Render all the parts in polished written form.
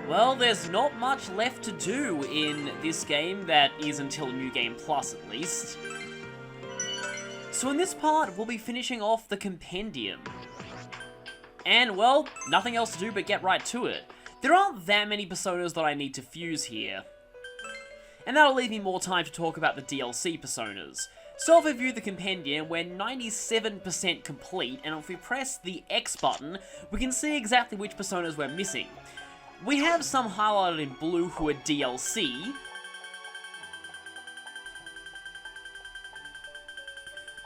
Well, there's not much left to do in this game that is until New Game Plus, at least. So in this part, we'll be finishing off the Compendium. And, well, nothing else to do but get right to it. There aren't that many personas that I need to fuse here. And that'll leave me more time to talk about the DLC personas. So if we view the Compendium, we're 97% complete, and if we press the X button, we can see exactly which personas we're missing. We have some highlighted in blue who are DLC.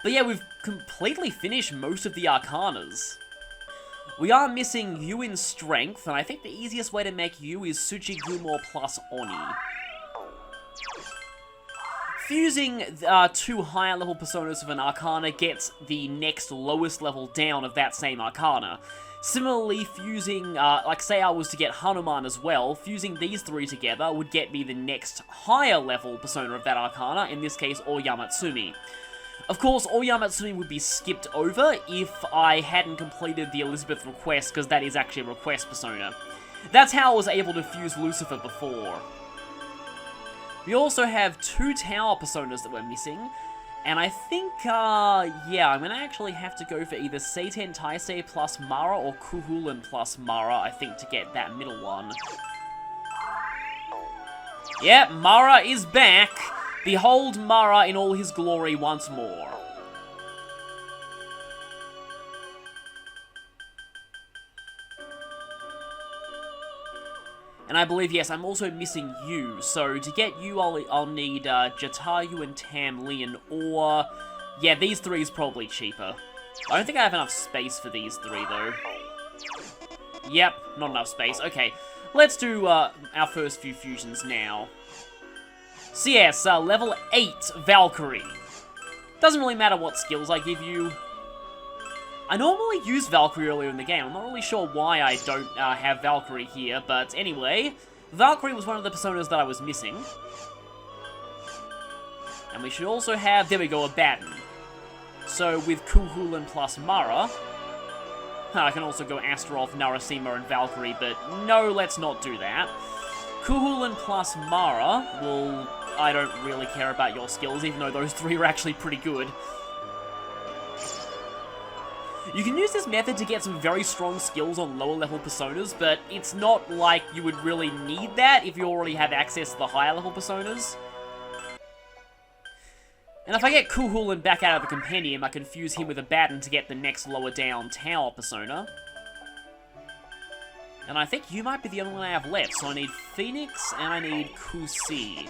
But yeah, we've completely finished most of the Arcanas. We are missing Yu in Strength, and I think the easiest way to make Yu is Tsuchigumo plus Oni. Fusing two higher level personas of an Arcana gets the next lowest level down of that same Arcana. Similarly, fusing, like say I was to get Hanuman as well, fusing these three together would get me the next higher level persona of that Arcana, in this case, Oyamatsumi. Of course, Oyamatsumi would be skipped over if I hadn't completed the Elizabeth request, because that is actually a request persona. That's how I was able to fuse Lucifer before. We also have two tower personas that we're missing, and I think, yeah, I'm gonna actually have to go for either Seiten Taisei plus Mara or Kuhulan plus Mara, I think, to get that middle one. Yep, Mara is back! Behold Mara in all his glory once more. And I believe, yes, I'm also missing Yu, so to get Yu, I'll need Jatayu and Tamlin, or... yeah, these three is probably cheaper. I don't think I have enough space for these three, though. Yep, not enough space. Okay, let's do our first few fusions now. So yes, level 8 Valkyrie. Doesn't really matter what skills I give you. I normally use Valkyrie earlier in the game. I'm not really sure why I don't have Valkyrie here, but anyway, Valkyrie was one of the personas that I was missing. And we should also have, there we go, Abaddon. So with Kuhulan plus Mara, I can also go Astaroth, Narasimha, and Valkyrie, but no, let's not do that. Kuhulan plus Mara will... I don't really care about your skills, even though those three are actually pretty good. You can use this method to get some very strong skills on lower level personas, but it's not like you would really need that if you already have access to the higher level personas. And if I get Kuhulan back out of the Compendium, I can fuse him with Abaddon to get the next lower down tower persona. And I think you might be the only one I have left, so I need Phoenix and I need Kusi.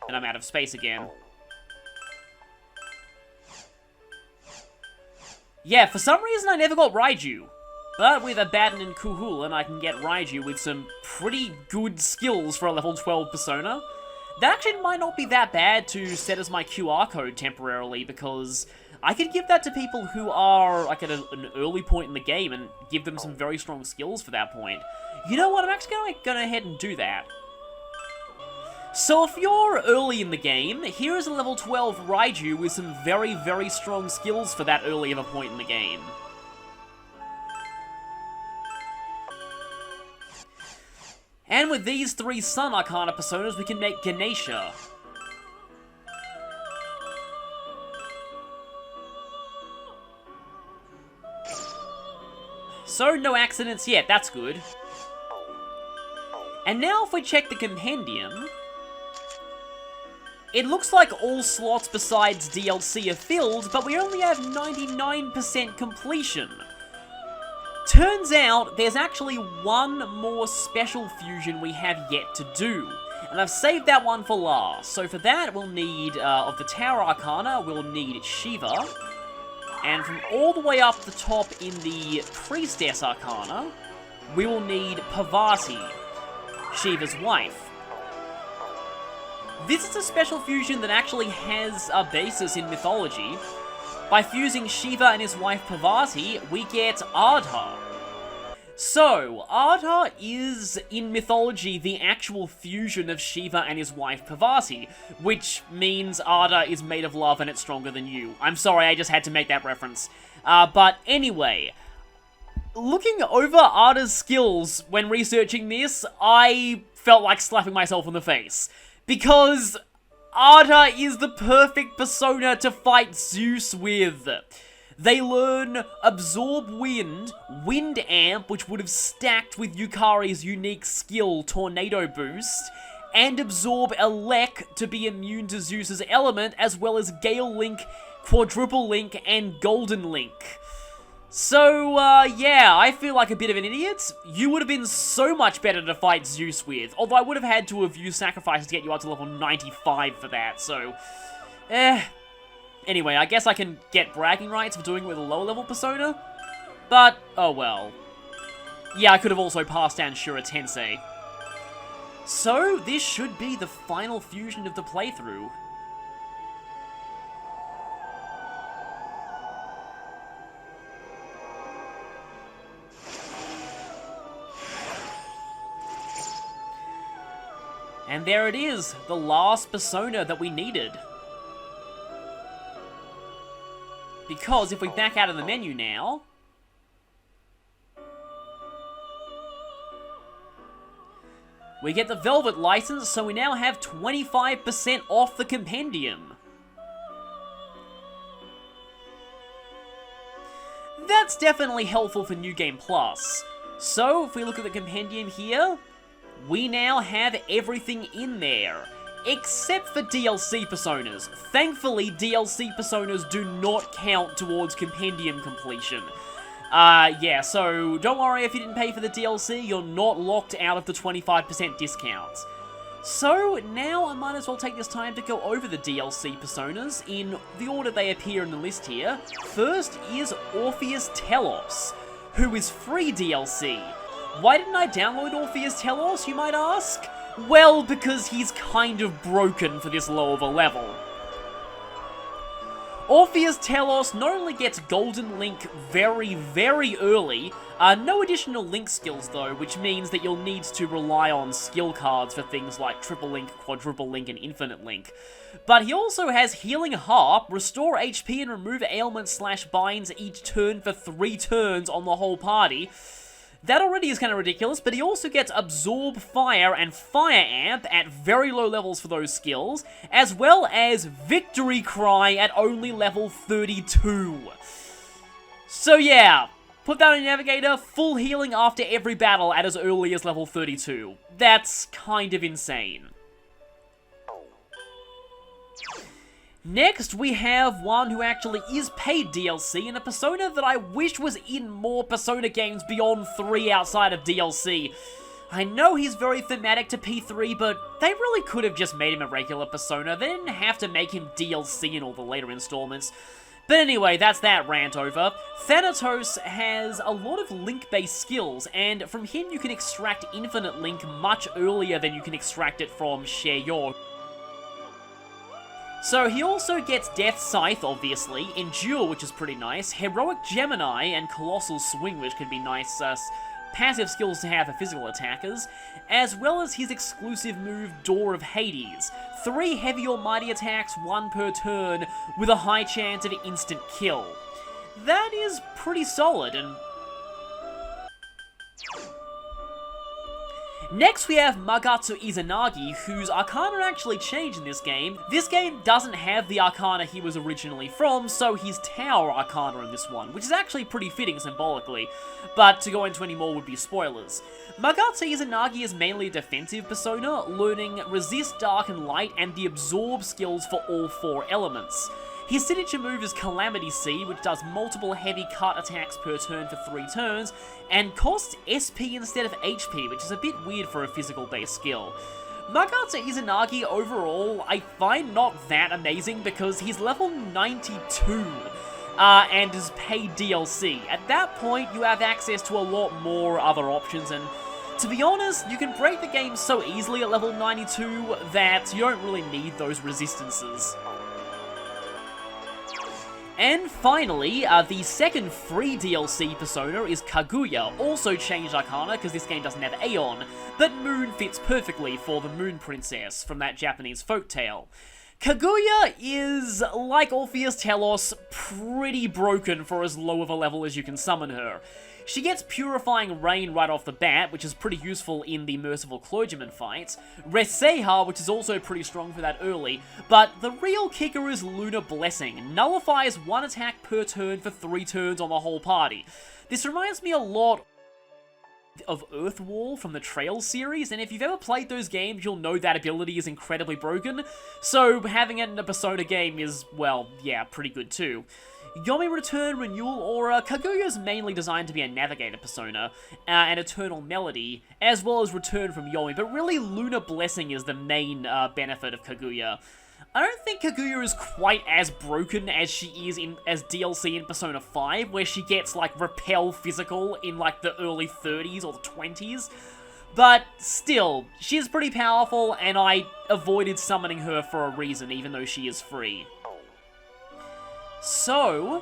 And I'm out of space again. Yeah, for some reason I never got Raiju. But with Abaddon and Kuhulan, I can get Raiju with some pretty good skills for a level 12 persona. That actually might not be that bad to set as my QR code temporarily, because I could give that to people who are like at an early point in the game and give them some very strong skills for that point. You know what, I'm actually going to go ahead and do that. So if you're early in the game, here is a level 12 Raiju with some very, very strong skills for that early of a point in the game. And with these three Sun Arcana personas, we can make Ganesha. So, no accidents yet, that's good. And now if we check the Compendium, it looks like all slots besides DLC are filled, but we only have 99% completion. Turns out, there's actually one more special fusion we have yet to do, and I've saved that one for last. So for that, we'll need, of the Tower Arcana, we'll need Shiva, and from all the way up the top in the Priestess Arcana, we will need Parvati, Shiva's wife. This is a special fusion that actually has a basis in mythology. By fusing Shiva and his wife Parvati, we get Ardha. So, Ardha is, in mythology, the actual fusion of Shiva and his wife Parvati, which means Ardha is made of love and it's stronger than you. I'm sorry, I just had to make that reference. But anyway, looking over Ada's skills when researching this, I felt like slapping myself in the face. Because Ada is the perfect persona to fight Zeus with. They learn Absorb Wind, Wind Amp, which would have stacked with Yukari's unique skill, Tornado Boost, and Absorb Elec to be immune to Zeus's element, as well as Gale Link, Quadruple Link, and Golden Link. So, yeah, I feel like a bit of an idiot. You would have been so much better to fight Zeus with, although I would have had to have used sacrifices to get you up to level 95 for that, so... Anyway, I guess I can get bragging rights for doing it with a lower level persona, but, oh well. Yeah, I could have also passed down Shura Tensei. So, this should be the final fusion of the playthrough. And there it is, the last persona that we needed. Because if we back out of the menu now... we get the Velvet license, so we now have 25% off the Compendium. That's definitely helpful for New Game Plus. So, if we look at the Compendium here, we now have everything in there. Except for DLC personas. Thankfully, DLC personas do not count towards Compendium completion. Yeah, so don't worry if you didn't pay for the DLC, you're not locked out of the 25% discount. So, now I might as well take this time to go over the DLC personas in the order they appear in the list here. First is Orpheus Telos, who is free DLC. Why didn't I download Orpheus Telos, you might ask? Well, because he's kind of broken for this low of a level. Orpheus Telos not only gets Golden Link very, very early, no additional Link skills though, which means that you'll need to rely on skill cards for things like Triple Link, Quadruple Link, and Infinite Link. But he also has Healing Harp, Restore HP and remove ailments / binds each turn for 3 turns on the whole party. That already is kind of ridiculous, but he also gets Absorb Fire and Fire Amp at very low levels for those skills, as well as Victory Cry at only level 32. So yeah, put that on your navigator, full healing after every battle at as early as level 32. That's kind of insane. Next, we have one who actually is paid DLC, and a persona that I wish was in more Persona games beyond 3 outside of DLC. I know he's very thematic to P3, but they really could have just made him a regular persona. They didn't have to make him DLC in all the later installments. But anyway, that's that rant over. Thanatos has a lot of Link-based skills, and from him you can extract Infinite Link much earlier than you can extract it from Sheryor. So he also gets Death Scythe, obviously, Endure, which is pretty nice, Heroic Gemini, and Colossal Swing, which can be nice passive skills to have for physical attackers, as well as his exclusive move, Door of Hades. 3 heavy or mighty attacks, 1 per turn, with a high chance of instant kill. That is pretty solid, and... Next we have Magatsu Izanagi, whose Arcana actually changed in this game. This game doesn't have the Arcana he was originally from, so he's Tower Arcana in this one, which is actually pretty fitting symbolically, but to go into any more would be spoilers. Magatsu Izanagi is mainly a defensive persona, learning Resist, Dark, and Light, and the Absorb skills for all 4 elements. His signature move is Calamity Seed, which does multiple heavy cut attacks per turn for 3 turns, and costs SP instead of HP, which is a bit weird for a physical-based skill. Magatsu Izanagi overall, I find not that amazing because he's level 92, and is paid DLC. At that point, you have access to a lot more other options, and to be honest, you can break the game so easily at level 92 that you don't really need those resistances. And finally, the second free DLC persona is Kaguya, also changed Arcana because this game doesn't have Aeon, but Moon fits perfectly for the Moon Princess from that Japanese folktale. Kaguya is, like Orpheus Telos, pretty broken for as low of a level as you can summon her. She gets Purifying Rain right off the bat, which is pretty useful in the Merciful Clergyman fight. Reseha, which is also pretty strong for that early, but the real kicker is Lunar Blessing. Nullifies 1 attack per turn for 3 turns on the whole party. This reminds me a lot of Earthwall from the Trails series, and if you've ever played those games, you'll know that ability is incredibly broken, so having it in a Persona game is, well, yeah, pretty good too. Yomi Return, Renewal Aura. Kaguya is mainly designed to be a navigator persona, and Eternal Melody, as well as Return from Yomi, but really Lunar Blessing is the main benefit of Kaguya. I don't think Kaguya is quite as broken as she is as DLC in Persona 5, where she gets, like, Repel Physical in, like, the early 30s or the 20s. But still, she is pretty powerful, and I avoided summoning her for a reason, even though she is free. So,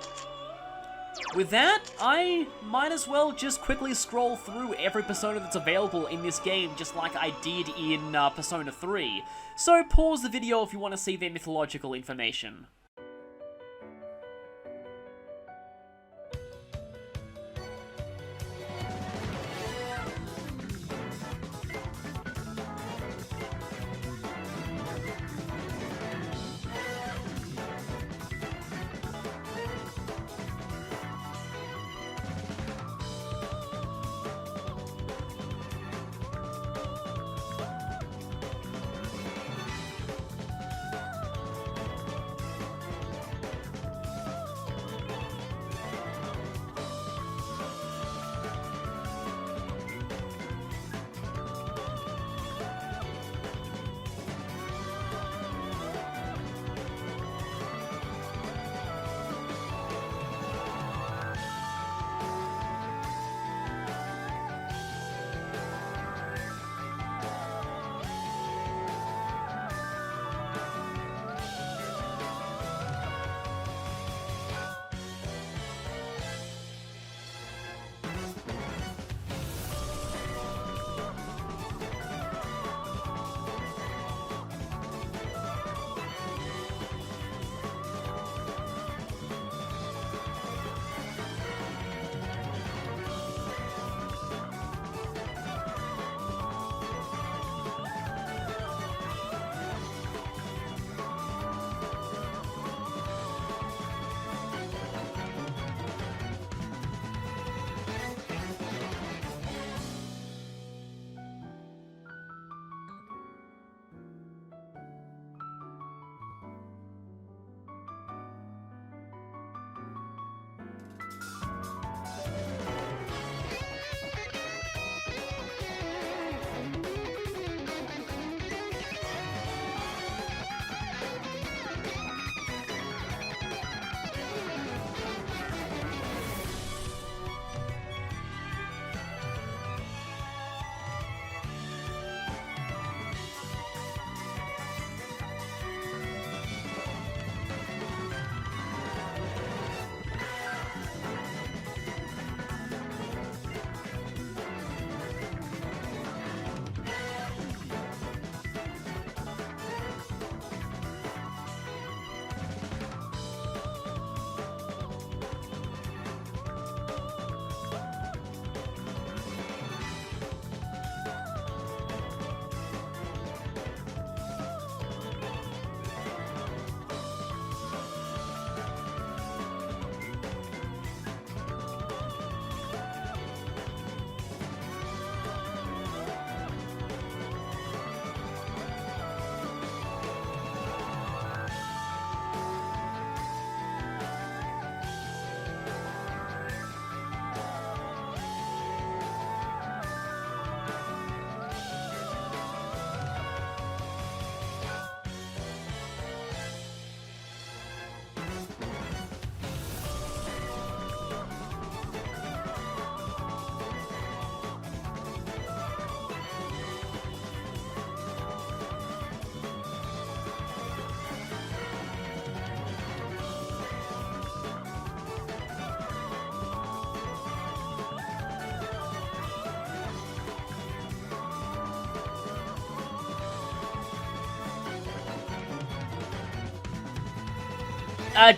with that, I might as well just quickly scroll through every persona that's available in this game, just like I did in Persona 3. So pause the video if you want to see their mythological information.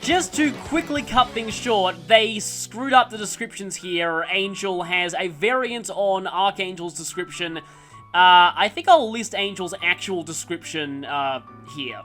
Just to quickly cut things short, they screwed up the descriptions here. Angel has a variant on Archangel's description. I think I'll list Angel's actual description, here.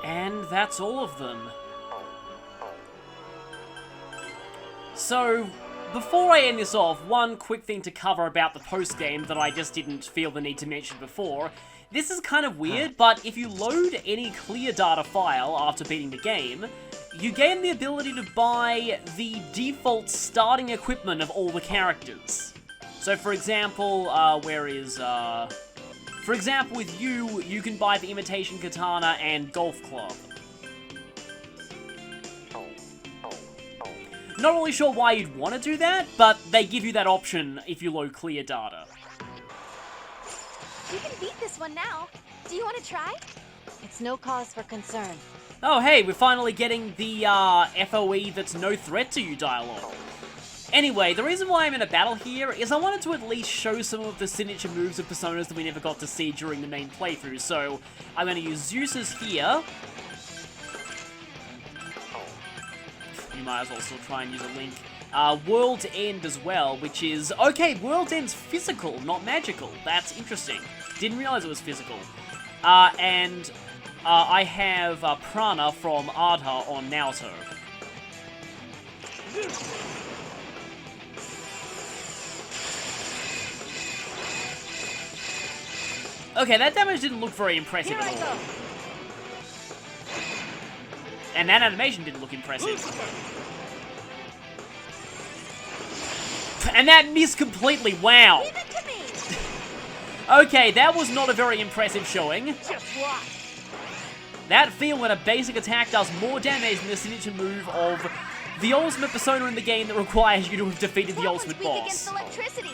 And that's all of them. So, before I end this off, one quick thing to cover about the post-game that I just didn't feel the need to mention before. This is kind of weird, but if you load any clear data file after beating the game, you gain the ability to buy the default starting equipment of all the characters. So for example, for example, with you can buy the imitation katana and golf club. Not really sure why you'd want to do that, but they give you that option if you load clear data. You can beat this one now. Do you want to try? It's no cause for concern. Oh hey, we're finally getting the FOE that's no threat to you dialogue. Anyway, the reason why I'm in a battle here is I wanted to at least show some of the signature moves of Personas that we never got to see during the main playthrough, so I'm going to use Zeus's here. You might as well still try and use a Link. World's End as well, which is... Okay, World's End's physical, not magical. That's interesting. Didn't realize it was physical. I have Prana from Ardha on Naoto. Okay, that damage didn't look very impressive at all. And that animation didn't look impressive. And that missed completely, wow. Leave it to me. Okay, that was not a very impressive showing. Just watch. That field when a basic attack does more damage than the signature move of the ultimate persona in the game that requires you to have defeated the ultimate boss. Electricity.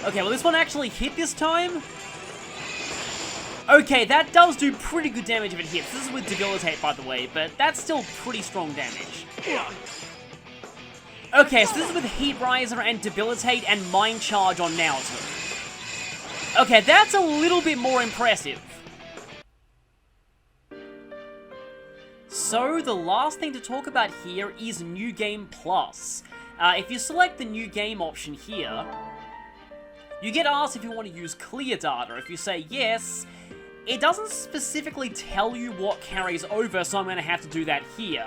Okay, well this one actually hit this time. Okay, that does do pretty good damage if it hits. This is with Debilitate, by the way, but that's still pretty strong damage. Okay, so this is with Heat Riser and Debilitate and Mind Charge on Naoto. Okay, that's a little bit more impressive. So, the last thing to talk about here is New Game Plus. If you select the New Game option here, you get asked if you want to use clear data. If you say yes, it doesn't specifically tell you what carries over, so I'm going to have to do that here.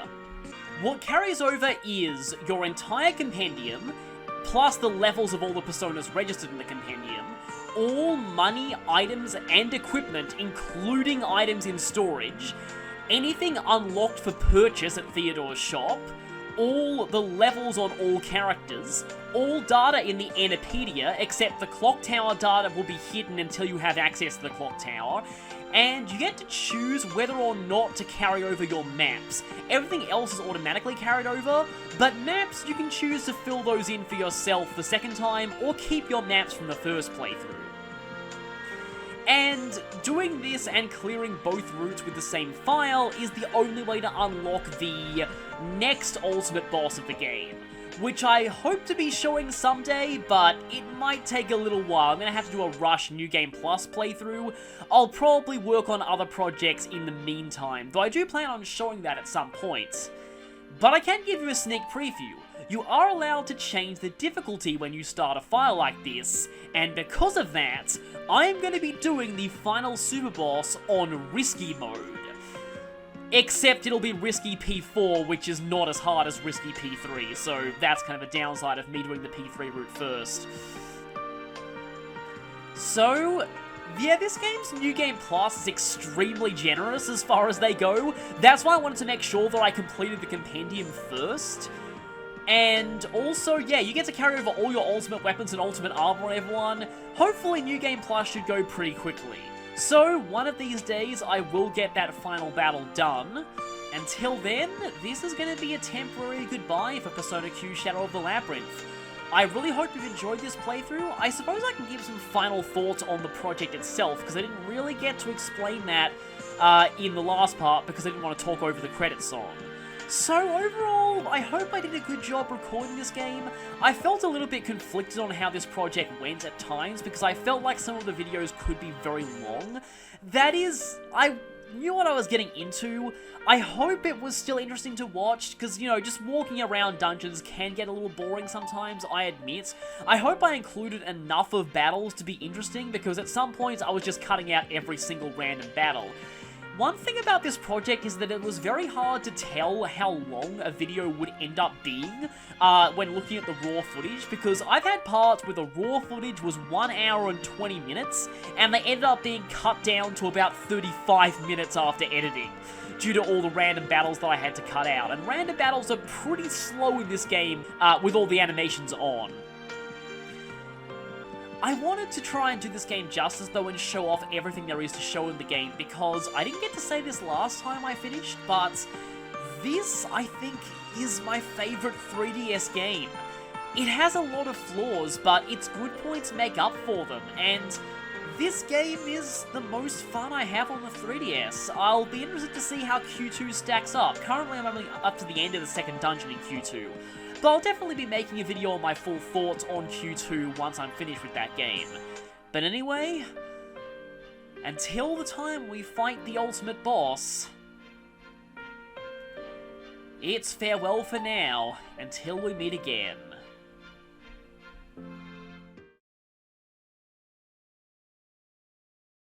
What carries over is your entire compendium, plus the levels of all the personas registered in the compendium, all money, items, and equipment, including items in storage, anything unlocked for purchase at Theodore's shop, all the levels on all characters, all data in the Enipedia, except the clock tower data will be hidden until you have access to the clock tower, and you get to choose whether or not to carry over your maps. Everything else is automatically carried over, but maps, you can choose to fill those in for yourself the second time, or keep your maps from the first playthrough. And doing this and clearing both routes with the same file is the only way to unlock the next ultimate boss of the game, which I hope to be showing someday, but it might take a little while. I'm going to have to do a rush New Game Plus playthrough. I'll probably work on other projects in the meantime, though I do plan on showing that at some point. But I can give you a sneak preview. You are allowed to change the difficulty when you start a file like this, and because of that, I'm going to be doing the final super boss on Risky mode. Except it'll be Risky P4, which is not as hard as Risky P3, so that's kind of a downside of me doing the P3 route first. So, yeah, this game's New Game Plus is extremely generous as far as they go. That's why I wanted to make sure that I completed the compendium first. And also, yeah, you get to carry over all your ultimate weapons and ultimate armor on everyone. Hopefully New Game Plus should go pretty quickly. So, one of these days, I will get that final battle done. Until then, this is going to be a temporary goodbye for Persona Q Shadow of the Labyrinth. I really hope you've enjoyed this playthrough. I suppose I can give some final thoughts on the project itself, because I didn't really get to explain that in the last part, because I didn't want to talk over the credits song. So overall, I hope I did a good job recording this game. I felt a little bit conflicted on how this project went at times, because I felt like some of the videos could be very long. That is, I knew what I was getting into. I hope it was still interesting to watch, because, you know, just walking around dungeons can get a little boring sometimes, I admit. I hope I included enough of battles to be interesting, because at some points I was just cutting out every single random battle. One thing about this project is that it was very hard to tell how long a video would end up being when looking at the raw footage, because I've had parts where the raw footage was 1 hour and 20 minutes, and they ended up being cut down to about 35 minutes after editing, due to all the random battles that I had to cut out. And random battles are pretty slow in this game with all the animations on. I wanted to try and do this game justice, though, and show off everything there is to show in the game, because I didn't get to say this last time I finished, but this, I think, is my favourite 3DS game. It has a lot of flaws, but its good points make up for them, and this game is the most fun I have on the 3DS. I'll be interested to see how Q2 stacks up. Currently, I'm only up to the end of the second dungeon in Q2. But I'll definitely be making a video on my full thoughts on Q2 once I'm finished with that game. But anyway, until the time we fight the ultimate boss, it's farewell for now, until we meet again.